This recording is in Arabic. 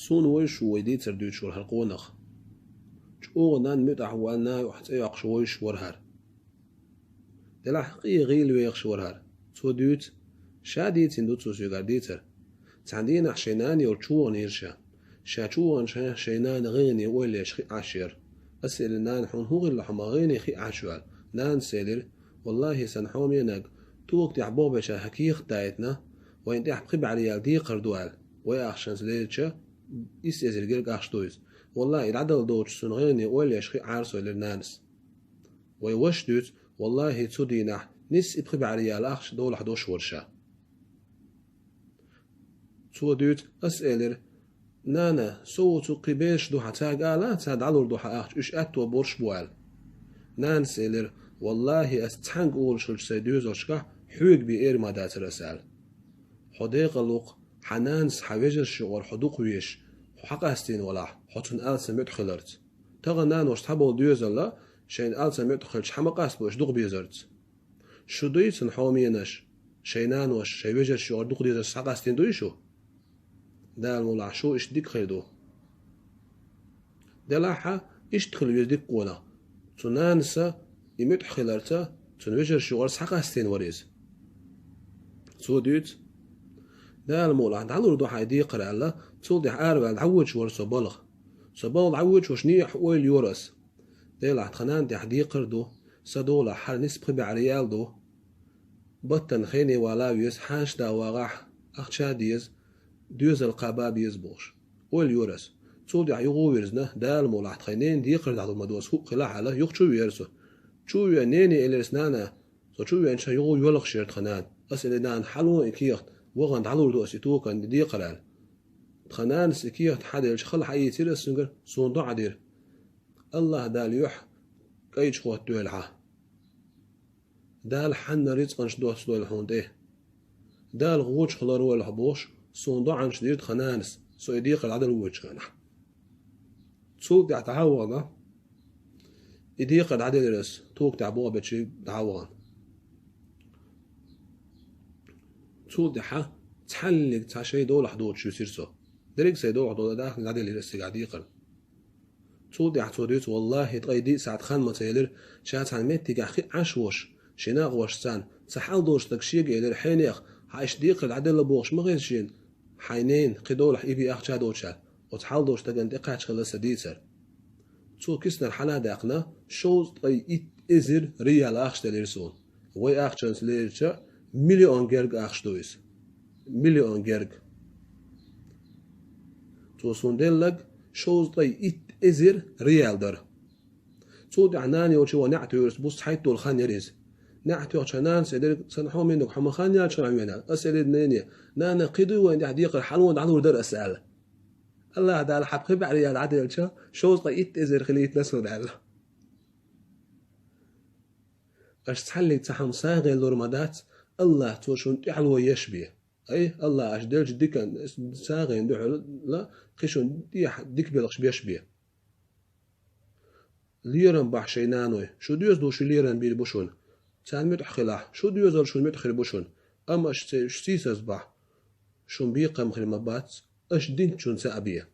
سون ويش ويدي تردوش ور هالقونخ شو نان متح وانا يحت يقش ويش ورهر دلا حقي غيل ويقش ورهر تو دوت شادي تندو تو سيغار ديتر تعندين عشينان يرشو نيرشا شاتشو شينان غيني ولا شخي عشير أسئل نان حون هو غير لحما غيني خي عشوال نان سيلر والله سنحوم ينق توك تعبوبة شا هكيخ دايتنا وين تحقب على دي قردوال ويأخشن سليتشا يسيزر جرق أخشتويز والله العدل دوتش سنغيني ولا شخي عارسو للنانس ويوش دوت والله تودينا نس يبخب على الأخش دول حدوش ورشا تو دوت أسئلر نانا صوتو قبيش دو حتاق آلا تاد علور دو حاقش إش أتو بورش بوال نان سيلر والله أستحنق أول شلش سيدوز أشكا حوق بإير ما دات رسال حديق اللوق حنانس حويجر الشغور حدوق ويش حقا هستين ولا حطن آل سميت خلرت تغا نان وش تحبو ديوز الله شين آل سميت خلش حمقاس بوش دوق بيزرت شو دويتن حومينش شينان وش شيويجر الشغور دوق ديوز حقا هستين دويشو دا المولع شو إش ديك خيدو دلاحة إش تخل يزديك قونا تنانسا يميت خلرتا تنوجر شغل سحقا هستين وريز تو دوت دا المولع دعلو ردو حيدي قرأ الله تول دي عارب العوج ور صبالغ صبالغ عوج وش نيح ويل يورس ديلا خنان دي حدي قردو سدولا حر نسبخ بعريال دو بطن خيني ولا يز حاش دا واغاح أخشا ديز دوز القباب يزبوش ويل يورس تول دي عيغو ويرزنا دا المولع خينين دي قرد عدو مدوس هو قلاح على يخشو ويرسو شو نيني إلى سنانا شو إنشا يغو يولغ شيرت خنان أسئلة نان حلو إكيخت وغن دعلو ردو أسيتو كان دي قرال خنان سكيخت حدا خل حي يتير السنجر صندو عدير الله دال يح كيش خوات دوالعه دال حن رزقنش دوس دول هونده دال غوش خلارو الحبوش صندو عنش ديرت خنانس سو يديق العدل وجهنا سوق دع تعوضه يديق العدل رس توك تعبوه بتشي تعوض سوق دحا تحلق تعشي دول حدود شو سيرسو دريك سيدو حدود داخل العدل رس قاعد يقر سوق دع توديت والله تقيدي ساعة خان ما تيلر شات عن ميت تيجي عشوش شناغ وش سان تحال دوش تكشيق إلى حينيخ عايش ديق العدل بوش ما غير شين حينين قدول إبي أخشى دوشال وتحال دوش تجن دقاش خلا سديسر تو كسنا الحلا داقنا شوز طي إزر ريال أخش تليرسون وي أخشنس ليرشا مليون جرج أخش دويس مليون جرج تو سوندلك شوز طي إزر ريال در تو دعناني وشو نعتو يرس بوس حيتو الخان يريز نعتو عشان سيدر سنحو منك حما خان يالشان عمينا أسأل نيني نانا قيدو وين حديق الحلوان دعلو در أسأل الله دال حبخب على العدل شو شوز طيت إزر خليت نسود على أش تحلق تحم صاغي اللورمادات الله توشون تحلو يشبيه أي الله أش دلج ديكن صاغي ندحل لا قشون ديك بلغش بيشبيه ليرن بح شينانوي شو ديوز دو شو ليرن بير بوشون تان متخلاح شو ديوز شو متخل بوشون أما أش سيسز بح شون بيقم خرمبات أش دين شون سأبيه